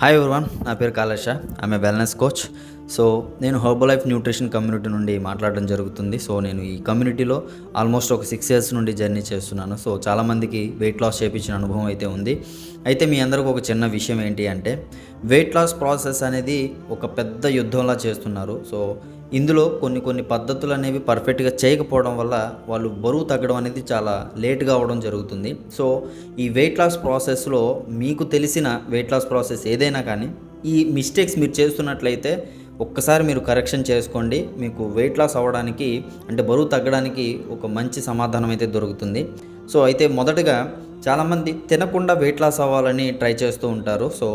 Hi everyone, నా పేరు Kalesha. I'm a wellness coach. So నేను హెర్బల్ లైఫ్ న్యూట్రిషన్ కమ్యూనిటీ నుండి మాట్లాడడం జరుగుతుంది. సో నేను ఈ కమ్యూనిటీలో ఆల్మోస్ట్ ఒక 6 ఇయర్స్ నుండి జర్నీ చేస్తున్నాను. సో చాలామందికి వెయిట్ లాస్ చేయించిన అనుభవం అయితే ఉంది. అయితే మీ అందరికీ ఒక చిన్న విషయం ఏంటి అంటే, వెయిట్ లాస్ ప్రాసెస్ అనేది ఒక పెద్ద యుద్ధంలా చేస్తున్నారు. సో ఇందులో కొన్ని పద్ధతులు అనేవి పర్ఫెక్ట్గా చేయకపోవడం వల్ల వాళ్ళు బరువు తగ్గడం అనేది చాలా లేట్గా అవ్వడం జరుగుతుంది. సో ఈ వెయిట్ లాస్ ప్రాసెస్లో మీకు తెలిసిన వెయిట్ లాస్ ప్రాసెస్ ఏదైనా కానీ ఈ మిస్టేక్స్ మీరు చేస్తున్నట్లయితే ఒక్కసారి మీరు కరెక్షన్ చేసుకోండి. మీకు వెయిట్ లాస్ అవ్వడానికి అంటే బరువు తగ్గడానికి ఒక మంచి సమాధానం అయితే దొరుకుతుంది. సో అయితే మొదటగా చాలామంది తినకుండా వెయిట్ లాస్ అవ్వాలని ట్రై చేస్తూ ఉంటారు. సో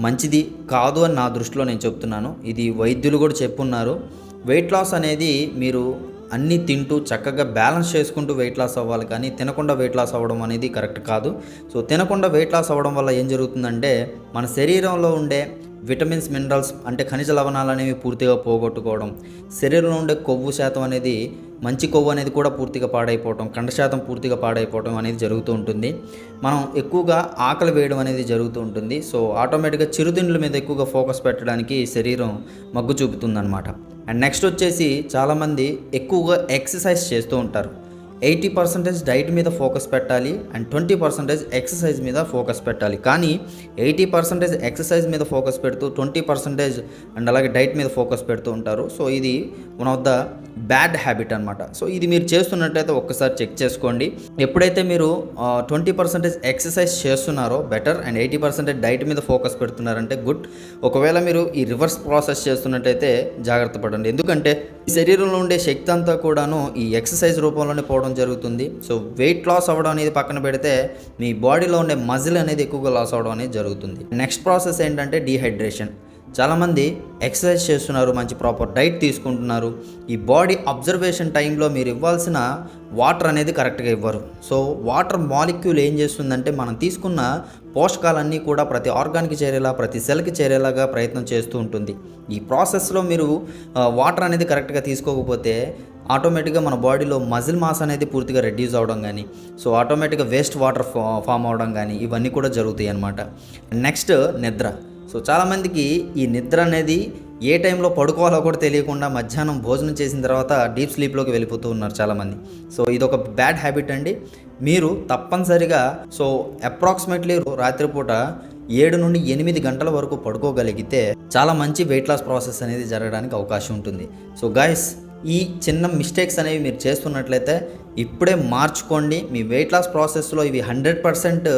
మంచిది కాదు అని నా దృష్టిలో నేను చెప్తున్నాను. ఇది వైద్యులు కూడా చెప్పున్నారు. వెయిట్ లాస్ అనేది మీరు అన్నీ తింటూ చక్కగా బ్యాలెన్స్ చేసుకుంటూ వెయిట్ లాస్ అవ్వాలి, కానీ తినకుండా వెయిట్ లాస్ అవ్వడం అనేది కరెక్ట్ కాదు. సో తినకుండా వెయిట్ లాస్ అవ్వడం వల్ల ఏం జరుగుతుందంటే, మన శరీరంలో ఉండే విటమిన్స్, మినరల్స్ అంటే ఖనిజ లవణాలు అనేవి పూర్తిగా పోగొట్టుకోవడం, శరీరంలో ఉండే కొవ్వు శాతం అనేది, మంచి కొవ్వు అనేది కూడా పూర్తిగా పాడైపోవడం, కండ శాతం పూర్తిగా పాడైపోవడం అనేది జరుగుతూ ఉంటుంది. మనం ఎక్కువగా ఆకలి వేయడం అనేది జరుగుతూ ఉంటుంది. సో ఆటోమేటిక్గా చిరుతిండ్ల మీద ఎక్కువగా ఫోకస్ పెట్టడానికి శరీరం మగ్గు చూపుతుందన్నమాట. అండ్ నెక్స్ట్ వచ్చేసి చాలామంది ఎక్కువగా ఎక్సర్సైజ్ చేస్తూ ఉంటారు. 80% డైట్ మీద ఫోకస్ పెట్టాలి అండ్ 20% ఎక్సర్సైజ్ మీద ఫోకస్ పెట్టాలి. కానీ 80% ఎక్సర్సైజ్ మీద ఫోకస్ పెడుతూ 20% అండ్ అలాగే డైట్ మీద ఫోకస్ పెడుతూ ఉంటారు. సో ఇది one of the bad habit అనమాట. సో ఇది మీరు చేస్తున్నట్టయితే ఒక్కసారి చెక్ చేసుకోండి. ఎప్పుడైతే మీరు 20% ఎక్సర్సైజ్ చేస్తున్నారో బెటర్ అండ్ 80% డైట్ మీద ఫోకస్ పెడుతున్నారంటే గుడ్. ఒకవేళ మీరు ఈ రివర్స్ ప్రాసెస్ చేస్తున్నట్టయితే జాగ్రత్త పడండి. ఎందుకంటే ఈ శరీరంలో ఉండే శక్తి అంతా కూడాను ఈ ఎక్సర్సైజ్ రూపంలోనే పోవడం జరుగుతుంది. సో వెయిట్ లాస్ అవ్వడం అనేది పక్కన పెడితే మీ బాడీలో ఉండే మజిల్ అనేది ఎక్కువగా లాస్ అవ్వడం అనేది జరుగుతుంది. నెక్స్ట్ ప్రాసెస్ ఏంటంటే డీహైడ్రేషన్. చాలామంది ఎక్సర్సైజ్ చేస్తున్నారు, మంచి ప్రాపర్ డైట్ తీసుకుంటున్నారు. ఈ బాడీ అబ్జర్వేషన్ టైంలో మీరు ఇవ్వాల్సిన వాటర్ అనేది కరెక్ట్గా ఇవ్వరు. సో వాటర్ మాలిక్యూల్ ఏం చేస్తుందంటే, మనం తీసుకున్న పోషకాలన్నీ కూడా ప్రతి ఆర్గాన్కి చేరేలా, ప్రతి సెల్కి చేరేలాగా ప్రయత్నం చేస్తూ ఉంటుంది. ఈ ప్రాసెస్లో మీరు వాటర్ అనేది కరెక్ట్గా తీసుకోకపోతే ఆటోమేటిక్గా మన బాడీలో మజిల్ మాస్ అనేది పూర్తిగా రెడ్యూస్ అవ్వడం కానీ, సో ఆటోమేటిక్గా వేస్ట్ వాటర్ ఫామ్ అవ్వడం కానీ ఇవన్నీ కూడా జరుగుతాయి అన్నమాట. నెక్స్ట్ నిద్ర. సో చాలామందికి ఈ నిద్ర అనేది ఏ టైంలో పడుకోవాలో కూడా తెలియకుండా మధ్యాహ్నం భోజనం చేసిన తర్వాత డీప్ స్లీప్లోకి వెళ్ళిపోతూ ఉన్నారు చాలామంది. సో ఇది ఒక బ్యాడ్ హ్యాబిట్ అండి. మీరు తప్పనిసరిగా సో అప్రాక్సిమేట్లీ రాత్రిపూట 7 నుండి 8 గంటల వరకు పడుకోగలిగితే చాలా మంచి వెయిట్ లాస్ ప్రాసెస్ అనేది జరగడానికి అవకాశం ఉంటుంది. సో గైస్, ఈ చిన్న మిస్టేక్స్ అనేవి మీరు చేస్తున్నట్లయితే ఇప్పుడే మార్చుకోండి. మీ వెయిట్ లాస్ ప్రాసెస్లో ఇవి 100%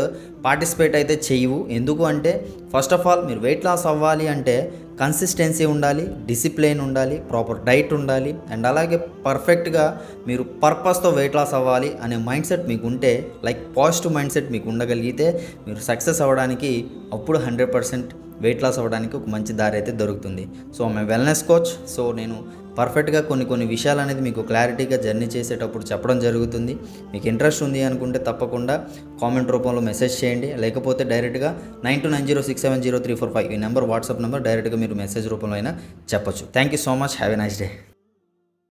పార్టిసిపేట్ అయితే చేయవు. ఎందుకు అంటే, ఫస్ట్ ఆఫ్ ఆల్ మీరు వెయిట్ లాస్ అవ్వాలి అంటే కన్సిస్టెన్సీ ఉండాలి, డిసిప్లిన్ ఉండాలి, ప్రాపర్ డైట్ ఉండాలి అండ్ అలాగే పర్ఫెక్ట్గా మీరు పర్పస్తో వెయిట్ లాస్ అవ్వాలి అనే మైండ్ సెట్ మీకు ఉంటే, లైక్ పాజిటివ్ మైండ్ సెట్ మీకు ఉండగలిగితే మీరు సక్సెస్ అవ్వడానికి అప్పుడు 100% వెయిట్ లాస్ అవ్వడానికి ఒక మంచి దారి అయితే దొరుకుతుంది. సో మేము వెల్నెస్ కోచ్. సో నేను పర్ఫెక్ట్గా కొన్ని విషయాలు అనేది మీకు క్లారిటీగా జర్నీ చేసేటప్పుడు చెప్పడం జరుగుతుంది. మీకు ఇంట్రెస్ట్ ఉంది అనుకుంటే తప్పకుండా కామెంట్ రూపంలో మెసేజ్ చేయండి, లేకపోతే డైరెక్ట్గా 9290670345 ఈ నెంబర్ వాట్సాప్ నెంబర్, డైరెక్ట్గా మీరు మెసేజ్ రూపంలో అయినా చెప్పొచ్చు. Thank you so much. Have a nice day.